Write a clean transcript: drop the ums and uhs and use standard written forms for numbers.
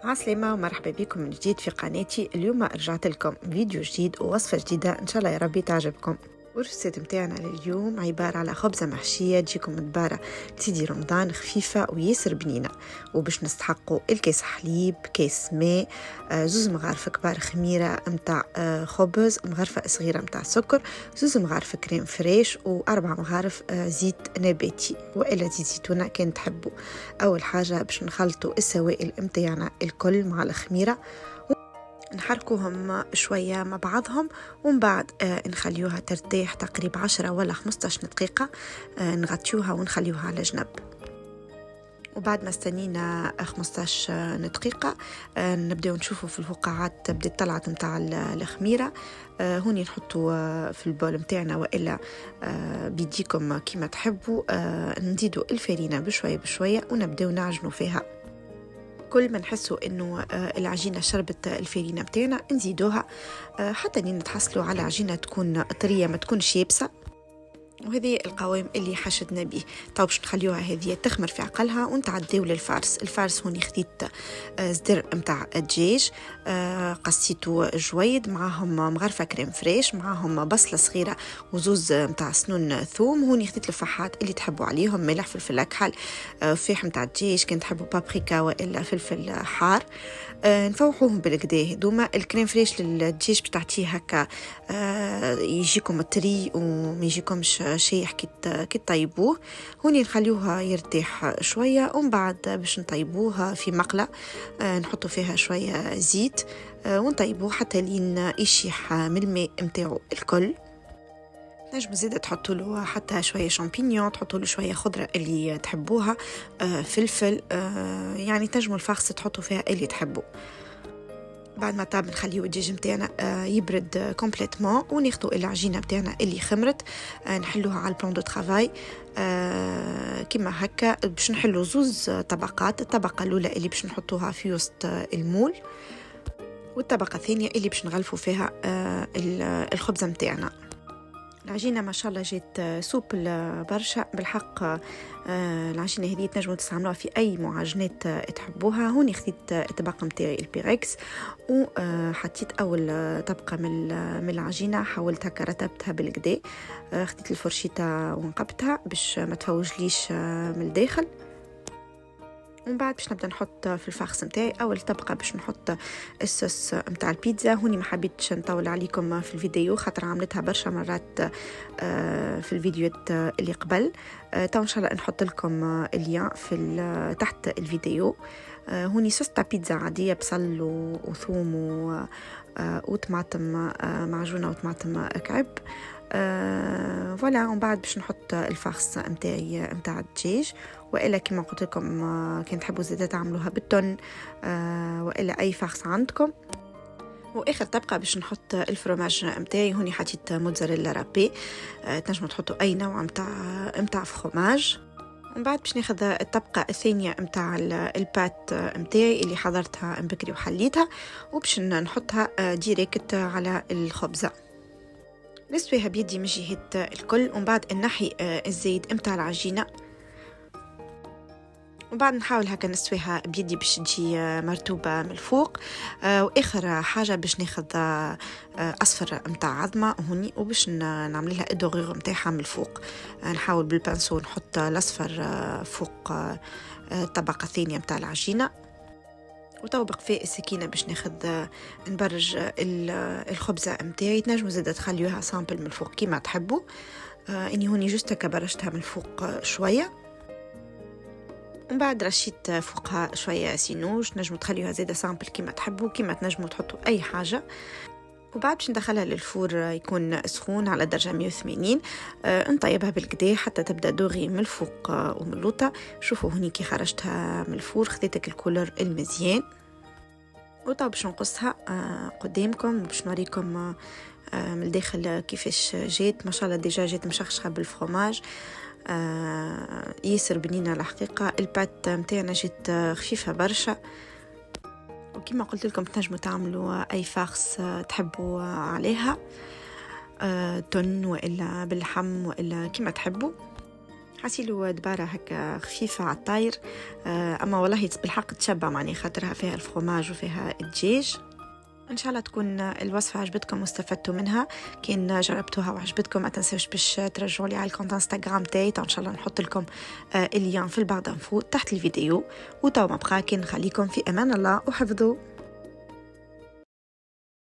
عسلامة ومرحبا بكم من جديد في قناتي. اليوم رجعت لكم فيديو جديد ووصفة جديدة إن شاء الله يا ربي تعجبكم. ورشة متاعنا لليوم عبارة على خبزة محشية تجيكم مدبارة لسيدي رمضان، خفيفة وياسر بنينة. وباش نستحقوا الكيس حليب، كيس ماء، زوز مغارف كبار خميرة متاع خبز، مغرفة صغيرة متاع سكر، زوز مغارف كريم فريش، وأربع مغارف زيت نباتي وإلا زيت زيتونة كان تحبوا. أول حاجة باش نخلطوا السوائل متاعنا الكل مع الخميرة، نحركوهم شوية مع بعضهم، ومن بعد نخليوها ترتاح تقريبا 10 ولا 15 دقيقة، نغطيوها ونخليوها على جنب. وبعد ما استنينا 15 دقيقة نبدأ نشوفوا في الفقاعات بدأت طلعت متاع الخميرة. هوني نحطوا في البول متاعنا وإلا بيديكم كما تحبوا. نزيدوا الفرينة بشوية بشوية ونبدأ نعجنوا فيها. كل ما نحسوا انه العجينه شربت الفرينه بتاعنا نزيدوها حتى نتحصلوا على عجينه تكون طريه ما تكونش يابسه، وهذه القوام اللي حشدنا به. طيب باش نخليوها هذه تخمر في عقلها ونتعداو للفارس. الفارس هوني خديت صدر متاع الدجاج، قصيته جويد، معاهم مغرفه كريم فريش، معاهم بصله صغيره وزوز متاع سنون ثوم. هوني خديت الفحات اللي تحبوا عليهم، ملح، فلفل اكحل، فيح متاع الدجاج كان تحبوا بابريكا والا فلفل حار. نفوحوهم بالكدا. دوما الكريم فريش للدجاج بتاعتيه هكا يجيكم طري وما يجيكمش شايح كي طيبوه. هوني نخليوها يرتاح شويه، ومن بعد باش نطيبوها في مقله، نحطوا فيها شويه زيت ونطيبوه حتى لين يشيح من الماء متاعو الكل. نجم زيادة تحطوا له حتى شوية شامبينيون، تحطوا له شوية خضرة اللي تحبوها، فلفل، يعني تنجموا الفاخس تحطوا فيها اللي تحبوا. بعد ما طاب نخليو الدجاج متاعنا يبرد كومبليتمون، وناخدوا العجينة متاعنا اللي خمرت نحلوها على البلان دو ترافاي كما هكا. باش نحلو زوز طبقات، الطبقة الأولى اللي باش نحطوها في وسط المول، والطبقة الثانية اللي باش نغلفوا فيها الخبزة متاعنا. العجينة ما شاء الله جات سوبل برشا بالحق. العجينة هذه تنجموا تستعملوها في أي معجنات تحبوها. هوني خديت الطبق متاعي البيركس وحطيت أول طبقة من العجينة، حاولت هكا رتبتها بالكدا، خديت الفرشيطة ونقبتها باش ما تفوجليش من الداخل. ومن بعد باش نبدا نحط في الفاخس متاعي اول طبقه باش نحط الصوص متاع البيتزا. هوني ما حبيتش نطول عليكم في الفيديو خاطر عملتها برشا مرات في الفيديوهات اللي قبل. تو ان شاء الله نحط لكم اللين في تحت الفيديو. هوني صوص تاع بيتزا عاديه، بصل وثوم وطماطم معجونه وطماطم كعب. فوالا. ومن بعد باش نحط الفاخس متاعي متاع الدجاج، والا كما قلت لكم كان تحبوا زيادة تعملوها بالتون والا اي فاخس عندكم. واخر طبقه باش نحط الفرماج متاعي. هوني حطيت موتزاريلا رابي، تنجموا تحطوا اي نوع متاع فخوماج. ومن بعد باش ناخذ الطبقه الثانيه متاع البات متاعي اللي حضرتها بكري وحليتها، وباش نحطها ديريكت على الخبزه. نسويها بيدي من جهة الكل، ومن بعد نحي الزيت متاع العجينة، وبعد نحاول هكا نسويها بيدي باش تجي مرتوبة من الفوق. واخر حاجة باش ناخذ اصفر متاع عظمة هوني، وباش نعمل لها الدغيغ متاعها من الفوق. نحاول بالبانسو نحط الاصفر فوق الطبقة الثانية متاع العجينة، وطوبق في السكينة باش ناخذ نبرج الخبزة متاعي. تنجموا زادة تخليوها سامبل من الفوق كيما تحبوا. اني هوني جوست هكا برشتها من الفوق شوية، ومن بعد رشيت فوقها شوية سينوش. تنجموا تخليوها زادة سامبل كيما تحبوا، كيما تنجموا تحطوا اي حاجة. وبعد باش ندخلها للفور يكون سخون على درجة 180. نطيبها بالكدا حتى تبدا دوغي من الفوق ومن اللوطة. شوفوا هوني كي خرجتها من الفور خديتك الكولر المزيان. وطب باش نقصها قدامكم وباش نوريكم من الداخل كيفاش جات. ما شاء الله ديجا جات مشخشخه بالفرماج، ياسر بنينه الحقيقه. البات متاعنا جات خفيفه برشا، وكما قلت لكم تنجموا تعملوا اي فاخس تحبوا عليها، تون والا باللحم والا كما تحبوا. حاسيلو دبارة هكا خفيفة على الطاير. أما والله بالحق تشبع معني خاطرها فيها الفرماج وفيها الدجاج. إن شاء الله تكون الوصفة عجبتكم واستفدتوا منها. كين جربتوها وعجبتكم ما تنسوش باش ترجعوا لي على الكونت انستغرام تاعي، إن شاء الله نحط لكم اللين في البعض تحت الفيديو. وتو ما بقى كي نخليكم في أمان الله وحفظوا.